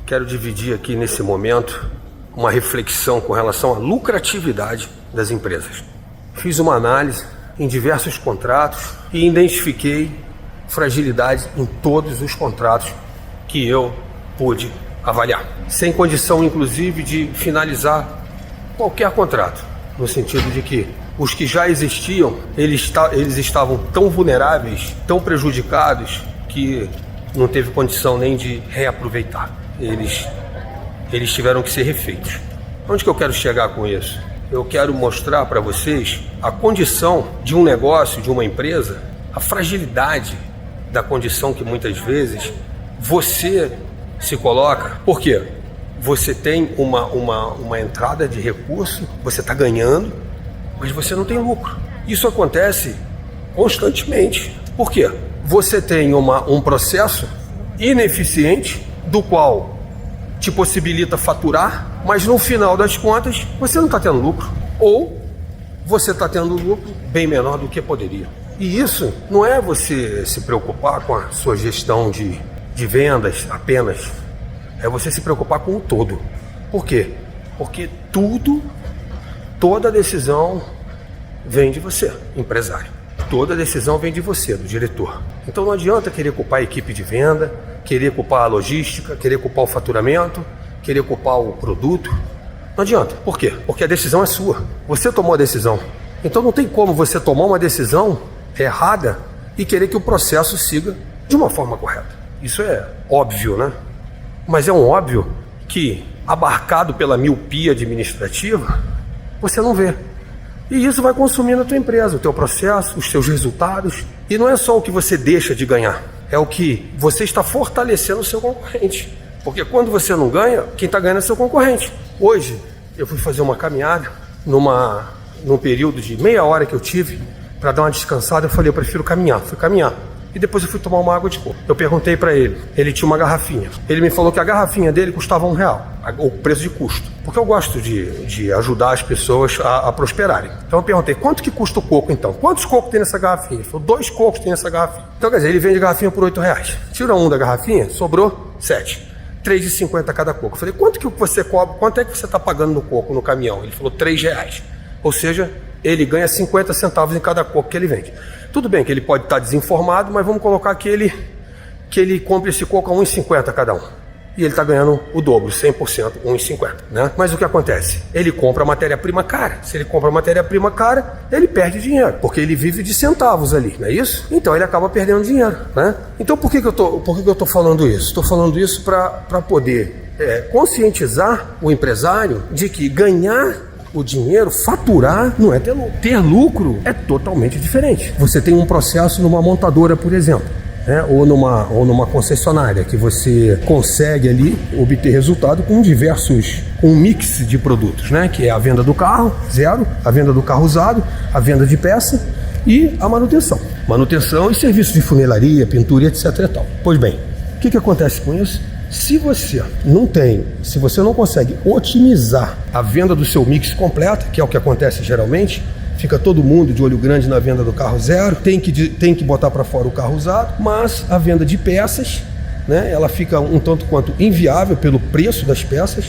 quero dividir aqui nesse momento uma reflexão com relação à lucratividade das empresas. Fiz uma análise em diversos contratos e identifiquei fragilidades em todos os contratos que eu pude avaliar, sem condição inclusive de finalizar qualquer contrato, no sentido de que os que já existiam, eles estavam tão vulneráveis, tão prejudicados, que não teve condição nem de reaproveitar. Eles tiveram que ser refeitos. Onde que eu quero chegar com isso? Eu quero mostrar para vocês a condição de um negócio, de uma empresa, a fragilidade da condição que muitas vezes você se coloca. Por quê? Você tem uma entrada de recurso, você está ganhando, mas você não tem lucro. Isso acontece constantemente. Por quê? Você tem um processo ineficiente do qual te possibilita faturar, mas no final das contas você não está tendo lucro, ou você está tendo lucro bem menor do que poderia. E isso não é você se preocupar com a sua gestão de vendas apenas, é você se preocupar com o todo. Por quê? Porque toda decisão vem de você, empresário. Toda decisão vem de você, do diretor. Então não adianta querer culpar a equipe de venda, querer culpar a logística, querer culpar o faturamento, querer culpar o produto. Não adianta. Por quê? Porque a decisão é sua. Você tomou a decisão. Então não tem como você tomar uma decisão errada e querer que o processo siga de uma forma correta. Isso é óbvio, né? Mas é um óbvio que, abarcado pela miopia administrativa, você não vê. E isso vai consumindo a tua empresa, o teu processo, os seus resultados. E não é só o que você deixa de ganhar, é o que você está fortalecendo o seu concorrente. Porque quando você não ganha, quem está ganhando é seu concorrente. Hoje, eu fui fazer uma caminhada, num período de meia hora que eu tive, para dar uma descansada. Eu falei, eu prefiro caminhar. Fui caminhar. E depois eu fui tomar uma água de coco. Eu perguntei para ele tinha uma garrafinha. Ele me falou que a garrafinha dele custava R$1, o preço de custo. Porque eu gosto de ajudar as pessoas a prosperarem. Então eu perguntei, quanto que custa o coco então? Quantos cocos tem nessa garrafinha? Ele falou, 2 cocos tem nessa garrafinha. Então quer dizer, ele vende a garrafinha por R$8. Tira um da garrafinha, sobrou 7. R$3,50 cada coco. Eu falei, quanto que você cobra? Quanto é que você está pagando no coco, no caminhão? Ele falou, R$3. Ou seja, ele ganha 50 centavos em cada coco que ele vende. Tudo bem que ele pode estar desinformado, mas vamos colocar que ele compra esse coco a R$1,50 cada um. E ele está ganhando o dobro, 100%, R$1,50, né? Mas o que acontece? Ele compra matéria-prima cara. Se ele compra matéria-prima cara, ele perde dinheiro, porque ele vive de centavos ali, não é isso? Então ele acaba perdendo dinheiro, né? Então por que eu estou falando isso? Estou falando isso para poder conscientizar o empresário de que ganhar o dinheiro, faturar, não é ter lucro. Ter lucro é totalmente diferente. Você tem um processo numa montadora, por exemplo, né? ou numa concessionária, que você consegue ali obter resultado com um mix de produtos, né? Que é a venda do carro, zero, a venda do carro usado, a venda de peça e a manutenção. Manutenção e serviços de funilaria, pintura, etc. e tal. Pois bem, o que acontece com isso? Se você não consegue otimizar a venda do seu mix completa, que é o que acontece geralmente, fica todo mundo de olho grande na venda do carro zero, tem que botar para fora o carro usado, mas a venda de peças, né, ela fica um tanto quanto inviável pelo preço das peças,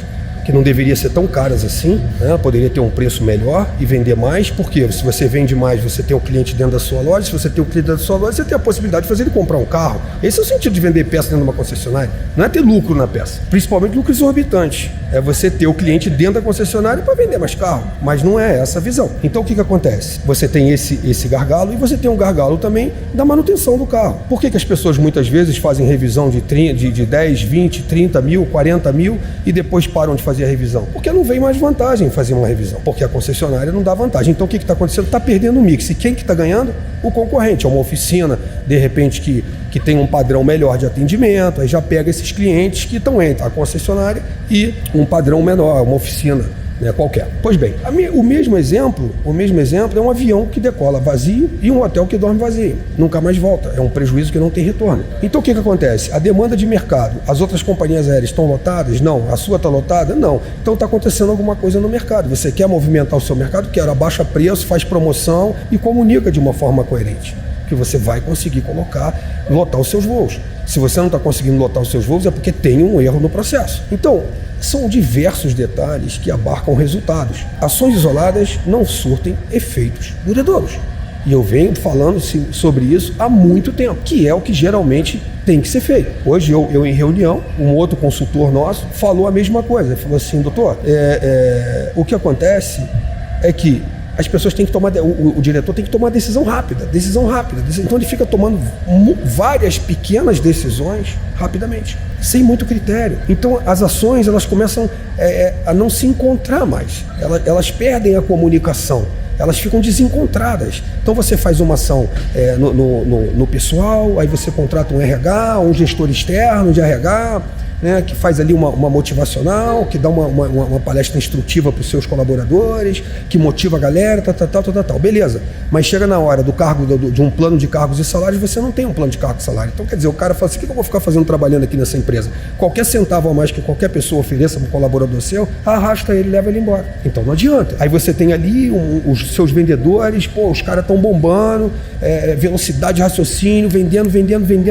que não deveria ser tão caras assim, né? Poderia ter um preço melhor e vender mais, porque se você vende mais, você tem o cliente dentro da sua loja. Se você tem o cliente dentro da sua loja, você tem a possibilidade de fazer ele comprar um carro. Esse é o sentido de vender peça dentro de uma concessionária. Não é ter lucro na peça, principalmente lucro exorbitante. É você ter o cliente dentro da concessionária para vender mais carro, mas não é essa a visão. Então o que acontece? Você tem esse gargalo e você tem um gargalo também da manutenção do carro. Por que as pessoas muitas vezes fazem revisão de 10, 20, 30 mil, 40 mil e depois param de fazer a revisão? Porque não vem mais vantagem em fazer uma revisão, porque a concessionária não dá vantagem. Então o que está acontecendo? Está perdendo o mix. E quem que está ganhando? O concorrente. É uma oficina, de repente, que tem um padrão melhor de atendimento, aí já pega esses clientes que estão entre a concessionária e um padrão menor, uma oficina, né, qualquer. Pois bem, o mesmo exemplo é um avião que decola vazio e um hotel que dorme vazio. Nunca mais volta. É um prejuízo que não tem retorno. Então o que acontece? A demanda de mercado, as outras companhias aéreas estão lotadas? Não. A sua está lotada? Não. Então está acontecendo alguma coisa no mercado. Você quer movimentar o seu mercado? Quer, abaixa preço, faz promoção e comunica de uma forma coerente. que você vai conseguir lotar os seus voos. Se você não está conseguindo lotar os seus voos, é porque tem um erro no processo. Então, são diversos detalhes que abarcam resultados. Ações isoladas não surtem efeitos duradouros. E eu venho falando sobre isso há muito tempo, que é o que geralmente tem que ser feito. Hoje eu em reunião, um outro consultor nosso falou a mesma coisa. Ele falou assim, doutor, o que acontece é que as pessoas têm que tomar, o diretor tem que tomar decisão rápida. Então ele fica tomando várias pequenas decisões rapidamente, sem muito critério. Então as ações, elas começam a não se encontrar mais, elas perdem a comunicação, elas ficam desencontradas. Então você faz uma ação no pessoal, aí você contrata um RH, um gestor externo de RH, né, que faz ali uma motivacional, que dá uma palestra instrutiva para os seus colaboradores, que motiva a galera, tal. Beleza. Mas chega na hora do cargo, de um plano de cargos e salários, você não tem um plano de cargos e salário. Então, quer dizer, o cara fala assim, o que eu vou ficar trabalhando aqui nessa empresa? Qualquer centavo a mais que qualquer pessoa ofereça para um colaborador seu, arrasta ele e leva ele embora. Então não adianta. Aí você tem ali os seus vendedores, os caras estão bombando, velocidade de raciocínio, vendendo,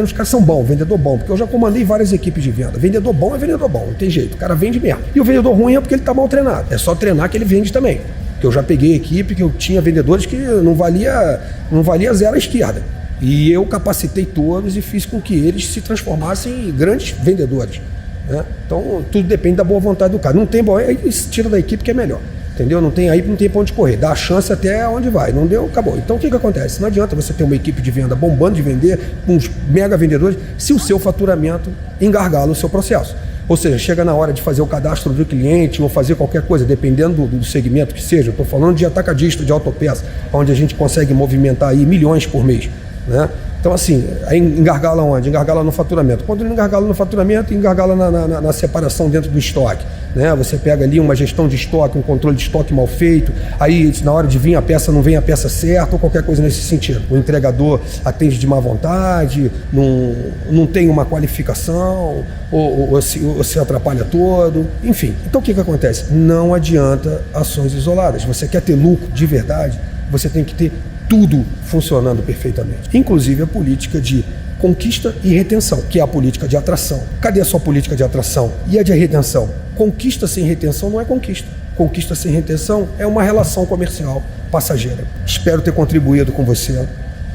os caras são bons, vendedor bom, porque eu já comandei várias equipes de venda. Vendedor bom é vendedor bom, não tem jeito, o cara vende mesmo. E o vendedor ruim é porque ele está mal treinado, é só treinar que ele vende também. Porque eu já peguei equipe que eu tinha vendedores que não valia zero à esquerda. E eu capacitei todos e fiz com que eles se transformassem em grandes vendedores, né? Então tudo depende da boa vontade do cara. Não tem bom, aí tira da equipe que é melhor. Entendeu? Não tem pra onde correr, dá a chance até onde vai, não deu, acabou. Então o que acontece? Não adianta você ter uma equipe de venda bombando de vender, uns mega vendedores, se o seu faturamento engargala o seu processo. Ou seja, chega na hora de fazer o cadastro do cliente ou fazer qualquer coisa, dependendo do segmento que seja. Eu estou falando de atacadista, de autopeça, onde a gente consegue movimentar aí milhões por mês, né? Então assim, aí engargala onde? Engargala no faturamento. Quando ele engargala no faturamento, engargala na separação dentro do estoque, né? Você pega ali uma gestão de estoque, um controle de estoque mal feito, aí na hora de vir a peça, não vem a peça certa ou qualquer coisa nesse sentido. O entregador atende de má vontade, não tem uma qualificação, ou se atrapalha todo, enfim. Então o que acontece? Não adianta ações isoladas. Você quer ter lucro de verdade, você tem que ter tudo funcionando perfeitamente, inclusive a política de conquista e retenção, que é a política de atração. Cadê a sua política de atração? E a de retenção? Conquista sem retenção não é conquista. Conquista sem retenção é uma relação comercial passageira. Espero ter contribuído com você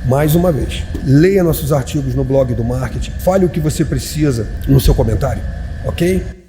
mais uma vez. Leia nossos artigos no blog do Marketing, fale o que você precisa no seu comentário, ok?